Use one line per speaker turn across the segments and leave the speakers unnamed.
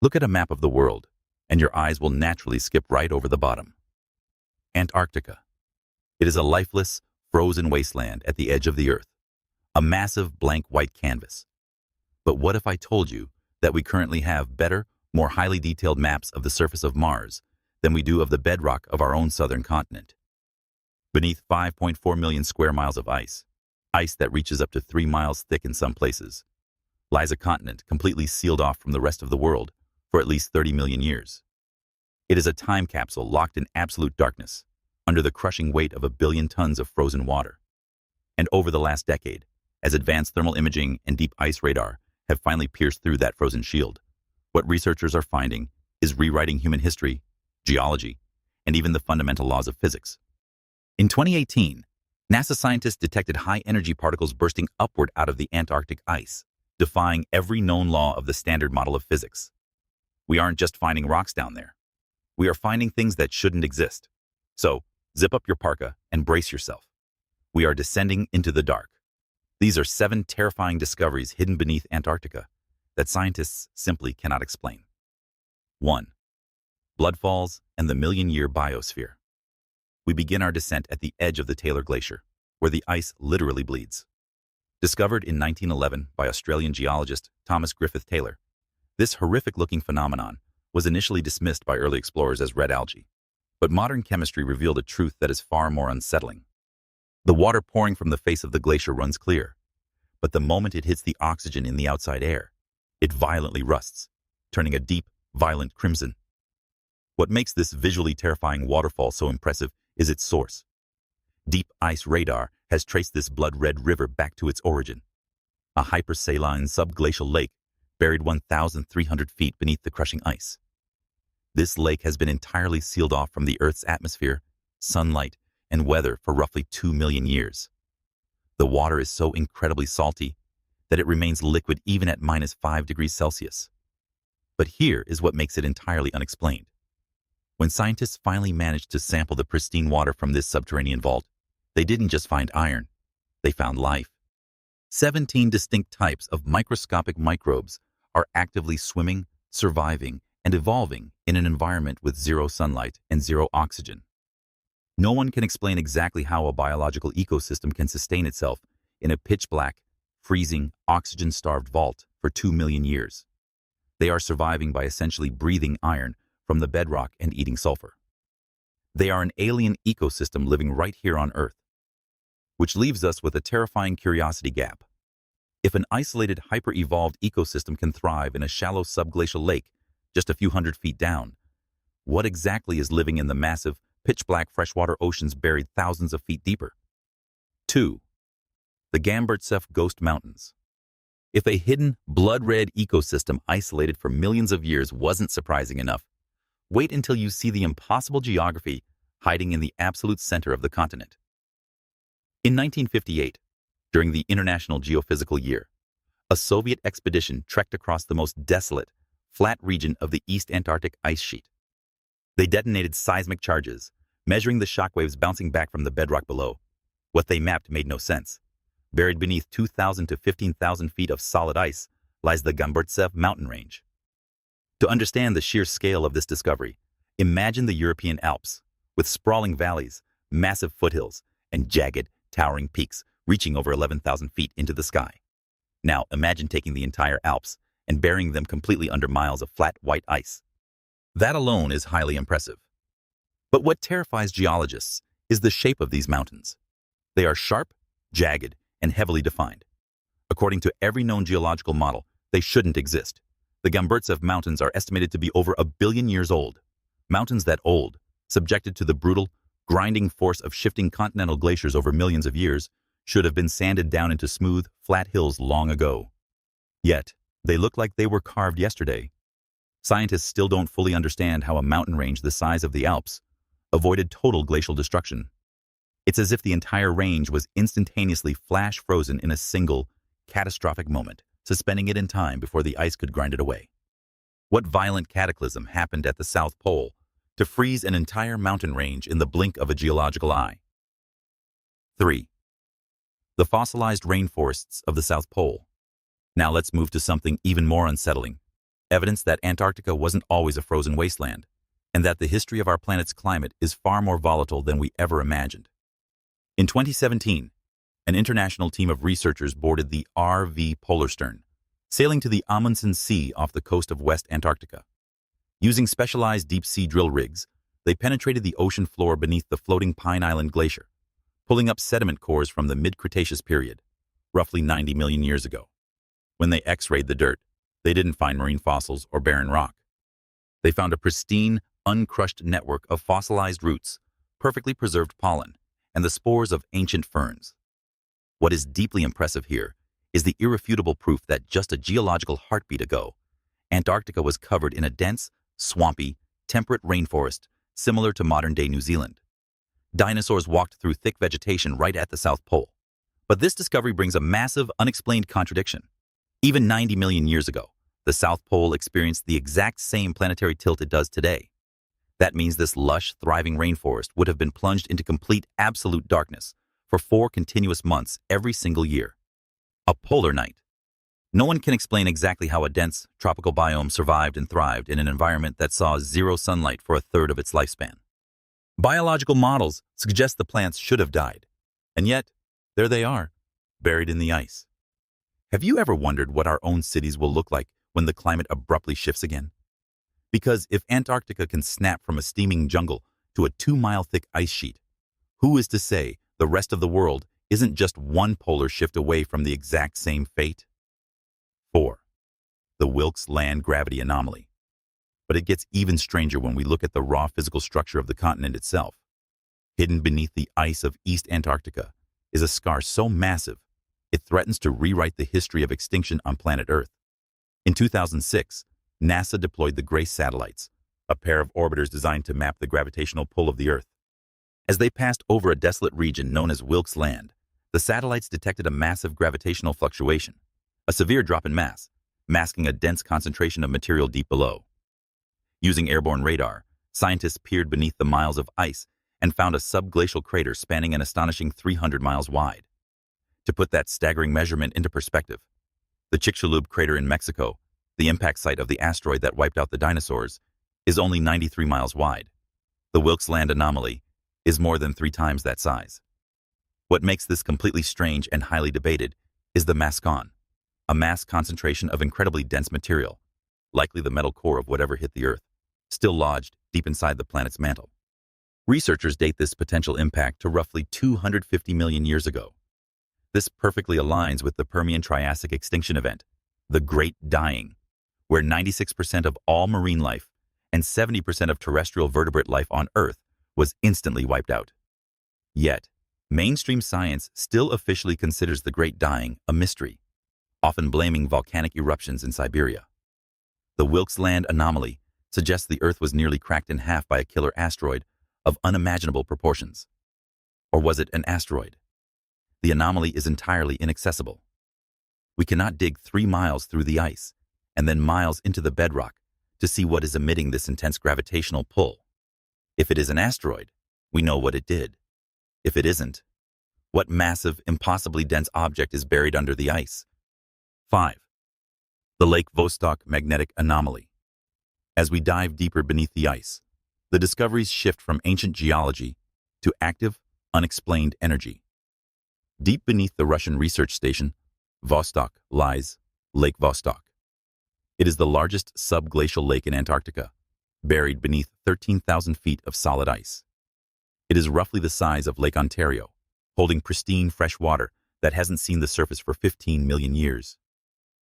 Look at a map of the world, and your eyes will naturally skip right over the bottom. Antarctica. It is a lifeless, frozen wasteland at the edge of the Earth, a massive blank white canvas. But what if I told you that we currently have better, more highly detailed maps of the surface of Mars than we do of the bedrock of our own southern continent? Beneath 5.4 million square miles of ice that reaches up to 3 miles thick in some places, lies a continent completely sealed off from the rest of the world for at least 30 million years. It is a time capsule locked in absolute darkness, under the crushing weight of 1 billion tons of frozen water. And over the last decade, as advanced thermal imaging and deep ice radar have finally pierced through that frozen shield, what researchers are finding is rewriting human history, geology, and even the fundamental laws of physics. In 2018, NASA scientists detected high-energy particles bursting upward out of the Antarctic ice, defying every known law of the standard model of physics. We aren't just finding rocks down there. We are finding things that shouldn't exist. So, zip up your parka and brace yourself. We are descending into the dark. These are 7 terrifying discoveries hidden beneath Antarctica that scientists simply cannot explain. 1. Bloodfalls and the million-year biosphere. We begin our descent at the edge of the Taylor Glacier, where the ice literally bleeds. Discovered in 1911 by Australian geologist Thomas Griffith Taylor, this horrific-looking phenomenon was initially dismissed by early explorers as red algae. But modern chemistry revealed a truth that is far more unsettling. The water pouring from the face of the glacier runs clear, but the moment it hits the oxygen in the outside air, it violently rusts, turning a deep, violent crimson. What makes this visually terrifying waterfall so impressive is its source. Deep ice radar has traced this blood-red river back to its origin, a hypersaline subglacial lake buried 1,300 feet beneath the crushing ice. This lake has been entirely sealed off from the Earth's atmosphere, sunlight, and weather for roughly 2 million years. The water is so incredibly salty that it remains liquid even at -5 degrees Celsius. But here is what makes it entirely unexplained. When scientists finally managed to sample the pristine water from this subterranean vault, they didn't just find iron, they found life. 17 distinct types of microscopic microbes are actively swimming, surviving, and evolving in an environment with 0 sunlight and 0 oxygen. No one can explain exactly how a biological ecosystem can sustain itself in a pitch-black, freezing, oxygen-starved vault for 2 million years. They are surviving by essentially breathing iron from the bedrock and eating sulfur. They are an alien ecosystem living right here on Earth. Which leaves us with a terrifying curiosity gap. If an isolated, hyper-evolved ecosystem can thrive in a shallow subglacial lake just a few hundred feet down, what exactly is living in the massive, pitch-black freshwater oceans buried thousands of feet deeper? 2. The Gamburtsev Ghost Mountains. If a hidden, blood-red ecosystem isolated for millions of years wasn't surprising enough, wait until you see the impossible geography hiding in the absolute center of the continent. In 1958, during the International Geophysical Year, a Soviet expedition trekked across the most desolate, flat region of the East Antarctic ice sheet. They detonated seismic charges, measuring the shockwaves bouncing back from the bedrock below. What they mapped made no sense. Buried beneath 2,000 to 15,000 feet of solid ice lies the Gamburtsev Mountain range. To understand the sheer scale of this discovery, imagine the European Alps, with sprawling valleys, massive foothills, and jagged, towering peaks reaching over 11,000 feet into the sky. Now imagine taking the entire Alps and burying them completely under miles of flat white ice. That alone is highly impressive. But what terrifies geologists is the shape of these mountains. They are sharp, jagged, and heavily defined. According to every known geological model, they shouldn't exist. The Gamburtsev Mountains are estimated to be over 1 billion years old. Mountains that old, subjected to the brutal, grinding force of shifting continental glaciers over millions of years, should have been sanded down into smooth, flat hills long ago. Yet, they look like they were carved yesterday. Scientists still don't fully understand how a mountain range the size of the Alps avoided total glacial destruction. It's as if the entire range was instantaneously flash-frozen in a single, catastrophic moment, suspending it in time before the ice could grind it away. What violent cataclysm happened at the South Pole to freeze an entire mountain range in the blink of a geological eye? 3. The fossilized rainforests of the South Pole. Now let's move to something even more unsettling: evidence that Antarctica wasn't always a frozen wasteland, and that the history of our planet's climate is far more volatile than we ever imagined. In 2017, an international team of researchers boarded the RV Polarstern, sailing to the Amundsen Sea off the coast of West Antarctica. Using specialized deep-sea drill rigs, they penetrated the ocean floor beneath the floating Pine Island Glacier, pulling up sediment cores from the mid-Cretaceous period, roughly 90 million years ago. When they X-rayed the dirt, they didn't find marine fossils or barren rock. They found a pristine, uncrushed network of fossilized roots, perfectly preserved pollen, and the spores of ancient ferns. What is deeply impressive here is the irrefutable proof that just a geological heartbeat ago, Antarctica was covered in a dense, swampy, temperate rainforest similar to modern-day New Zealand. Dinosaurs walked through thick vegetation right at the South Pole. But this discovery brings a massive, unexplained contradiction. Even 90 million years ago, the South Pole experienced the exact same planetary tilt it does today. That means this lush, thriving rainforest would have been plunged into complete, absolute darkness for 4 continuous months every single year. A polar night. No one can explain exactly how a dense, tropical biome survived and thrived in an environment that saw zero sunlight for a third of its lifespan. Biological models suggest the plants should have died, and yet, there they are, buried in the ice. Have you ever wondered what our own cities will look like when the climate abruptly shifts again? Because if Antarctica can snap from a steaming jungle to a 2-mile-thick ice sheet, who is to say the rest of the world isn't just one polar shift away from the exact same fate? 4. The Wilkes Land gravity anomaly. But it gets even stranger when we look at the raw physical structure of the continent itself. Hidden beneath the ice of East Antarctica is a scar so massive, it threatens to rewrite the history of extinction on planet Earth. In 2006, NASA deployed the GRACE satellites, a pair of orbiters designed to map the gravitational pull of the Earth. As they passed over a desolate region known as Wilkes Land, the satellites detected a massive gravitational fluctuation, a severe drop in mass, masking a dense concentration of material deep below. Using airborne radar, scientists peered beneath the miles of ice and found a subglacial crater spanning an astonishing 300 miles wide. To put that staggering measurement into perspective, the Chicxulub crater in Mexico, the impact site of the asteroid that wiped out the dinosaurs, is only 93 miles wide. The Wilkes Land anomaly is more than 3 times that size. What makes this completely strange and highly debated is the mascon, a mass concentration of incredibly dense material, likely the metal core of whatever hit the Earth, still lodged deep inside the planet's mantle. Researchers date this potential impact to roughly 250 million years ago. This perfectly aligns with the Permian-Triassic extinction event, the Great Dying, where 96% of all marine life and 70% of terrestrial vertebrate life on Earth was instantly wiped out. Yet, mainstream science still officially considers the Great Dying a mystery, often blaming volcanic eruptions in Siberia. The Wilkes Land anomaly suggests the Earth was nearly cracked in half by a killer asteroid of unimaginable proportions. Or was it an asteroid? The anomaly is entirely inaccessible. We cannot dig 3 miles through the ice and then miles into the bedrock to see what is emitting this intense gravitational pull. If it is an asteroid, we know what it did. If it isn't, what massive, impossibly dense object is buried under the ice? 5. The Lake Vostok magnetic anomaly. As we dive deeper beneath the ice, the discoveries shift from ancient geology to active, unexplained energy. Deep beneath the Russian research station, Vostok, lies Lake Vostok. It is the largest subglacial lake in Antarctica, buried beneath 13,000 feet of solid ice. It is roughly the size of Lake Ontario, holding pristine fresh water that hasn't seen the surface for 15 million years.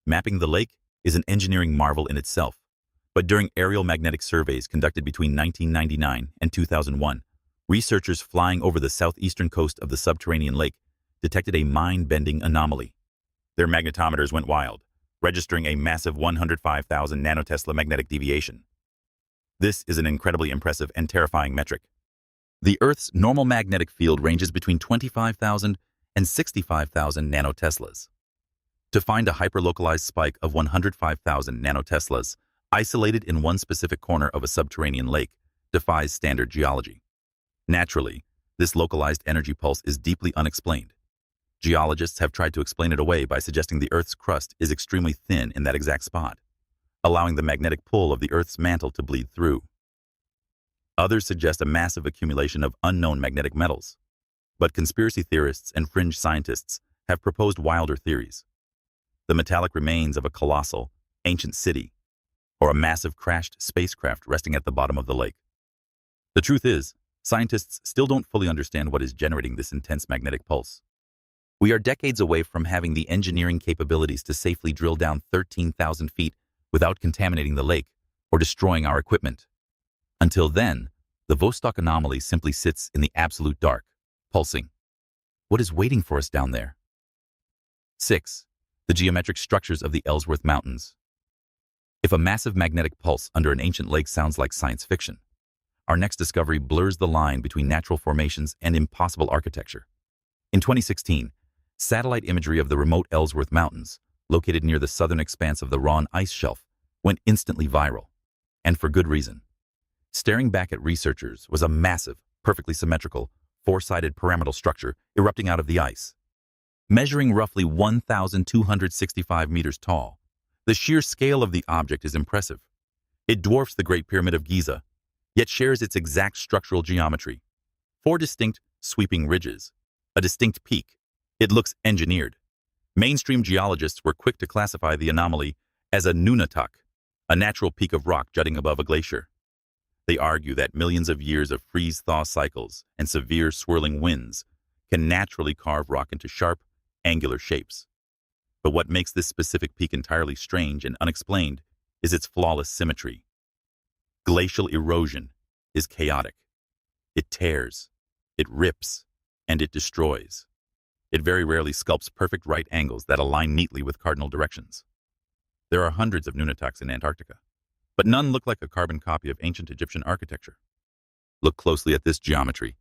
Mapping the lake is an engineering marvel in itself, but during aerial magnetic surveys conducted between 1999 and 2001, researchers flying over the southeastern coast of the subterranean lake detected a mind-bending anomaly. Their magnetometers went wild, registering a massive 105,000 nanotesla magnetic deviation. This is an incredibly impressive and terrifying metric. The Earth's normal magnetic field ranges between 25,000 and 65,000 nanoteslas. To find a hyperlocalized spike of 105,000 nanoteslas isolated in one specific corner of a subterranean lake defies standard geology. Naturally, this localized energy pulse is deeply unexplained. Geologists have tried to explain it away by suggesting the Earth's crust is extremely thin in that exact spot. allowing the magnetic pull of the Earth's mantle to bleed through. Others suggest a massive accumulation of unknown magnetic metals, but conspiracy theorists and fringe scientists have proposed wilder theories. The metallic remains of a colossal, ancient city, or a massive crashed spacecraft resting at the bottom of the lake. The truth is, scientists still don't fully understand what is generating this intense magnetic pulse. We are decades away from having the engineering capabilities to safely drill down 13,000 feet without contaminating the lake or destroying our equipment. Until then, the Vostok anomaly simply sits in the absolute dark, pulsing. What is waiting for us down there? 6. The geometric structures of the Ellsworth Mountains. If a massive magnetic pulse under an ancient lake sounds like science fiction, our next discovery blurs the line between natural formations and impossible architecture. In 2016, satellite imagery of the remote Ellsworth Mountains, located near the southern expanse of the Ron ice shelf, went instantly viral, and for good reason. Staring back at researchers was a massive, perfectly symmetrical, four-sided pyramidal structure erupting out of the ice. Measuring roughly 1,265 meters tall, the sheer scale of the object is impressive. It dwarfs the Great Pyramid of Giza, yet shares its exact structural geometry. 4 distinct, sweeping ridges, a distinct peak. It looks engineered. Mainstream geologists were quick to classify the anomaly as a nunatak, a natural peak of rock jutting above a glacier. They argue that millions of years of freeze-thaw cycles and severe swirling winds can naturally carve rock into sharp, angular shapes. But what makes this specific peak entirely strange and unexplained is its flawless symmetry. Glacial erosion is chaotic. It tears, it rips, and it destroys. It very rarely sculpts perfect right angles that align neatly with cardinal directions. There are hundreds of nunataks in Antarctica, but none look like a carbon copy of ancient Egyptian architecture. Look closely at this geometry.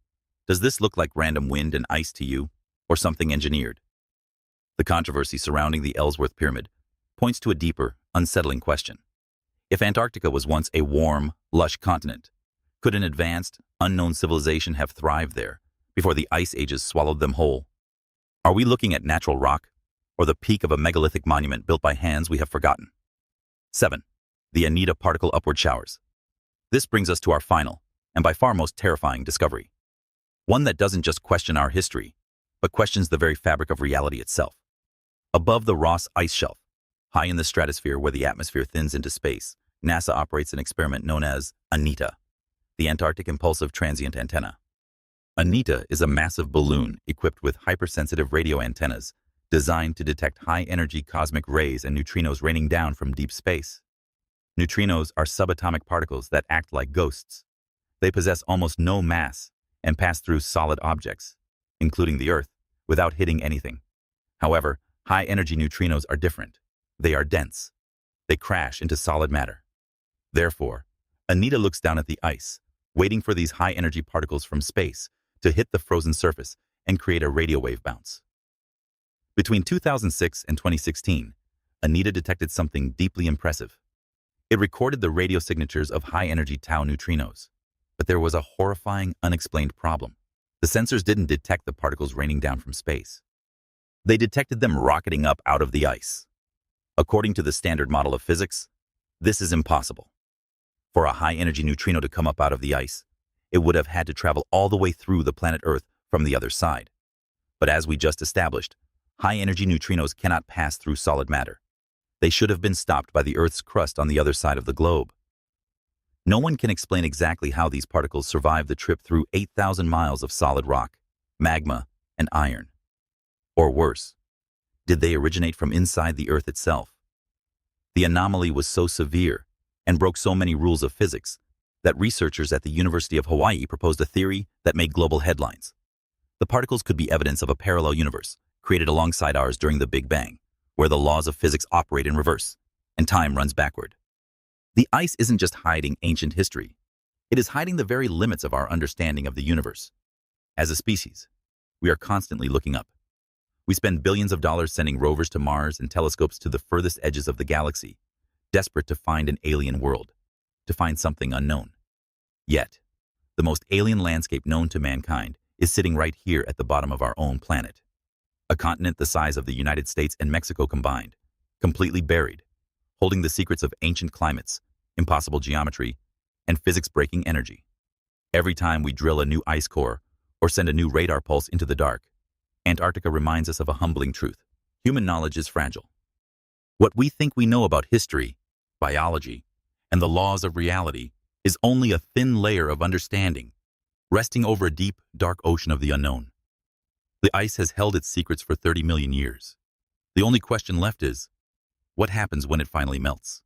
Does this look like random wind and ice to you, or something engineered? The controversy surrounding the Ellsworth Pyramid points to a deeper, unsettling question. If Antarctica was once a warm, lush continent, could an advanced, unknown civilization have thrived there before the ice ages swallowed them whole? Are we looking at natural rock, or the peak of a megalithic monument built by hands we have forgotten? 7. The ANITA particle upward showers. This brings us to our final, and by far most terrifying discovery. One that doesn't just question our history, but questions the very fabric of reality itself. Above the Ross ice shelf, high in the stratosphere where the atmosphere thins into space, NASA operates an experiment known as ANITA, the Antarctic Impulsive Transient Antenna. ANITA is a massive balloon equipped with hypersensitive radio antennas designed to detect high-energy cosmic rays and neutrinos raining down from deep space. Neutrinos are subatomic particles that act like ghosts. They possess almost no mass and pass through solid objects, including the Earth, without hitting anything. However, high-energy neutrinos are different. They are dense. They crash into solid matter. Therefore, ANITA looks down at the ice, waiting for these high-energy particles from space to hit the frozen surface and create a radio wave bounce. Between 2006 and 2016, ANITA detected something deeply impressive. It recorded the radio signatures of high-energy tau neutrinos, but there was a horrifying, unexplained problem. The sensors didn't detect the particles raining down from space. They detected them rocketing up out of the ice. According to the standard model of physics, this is impossible. For a high-energy neutrino to come up out of the ice, it would have had to travel all the way through the planet Earth from the other side. But as we just established, high-energy neutrinos cannot pass through solid matter. They should have been stopped by the Earth's crust on the other side of the globe. No one can explain exactly how these particles survived the trip through 8,000 miles of solid rock, magma, and iron. Or worse, did they originate from inside the Earth itself? The anomaly was so severe and broke so many rules of physics that researchers at the University of Hawaii proposed a theory that made global headlines. The particles could be evidence of a parallel universe created alongside ours during the Big Bang, where the laws of physics operate in reverse and time runs backward. The ice isn't just hiding ancient history. It is hiding the very limits of our understanding of the universe. As a species, we are constantly looking up. We spend billions of dollars sending rovers to Mars and telescopes to the furthest edges of the galaxy, desperate to find an alien world, to find something unknown. Yet, the most alien landscape known to mankind is sitting right here at the bottom of our own planet. A continent the size of the United States and Mexico combined, completely buried, holding the secrets of ancient climates, impossible geometry, and physics-breaking energy. Every time we drill a new ice core or send a new radar pulse into the dark, Antarctica reminds us of a humbling truth. Human knowledge is fragile. What we think we know about history, biology, and the laws of reality is only a thin layer of understanding, resting over a deep, dark ocean of the unknown. The ice has held its secrets for 30 million years. The only question left is, what happens when it finally melts?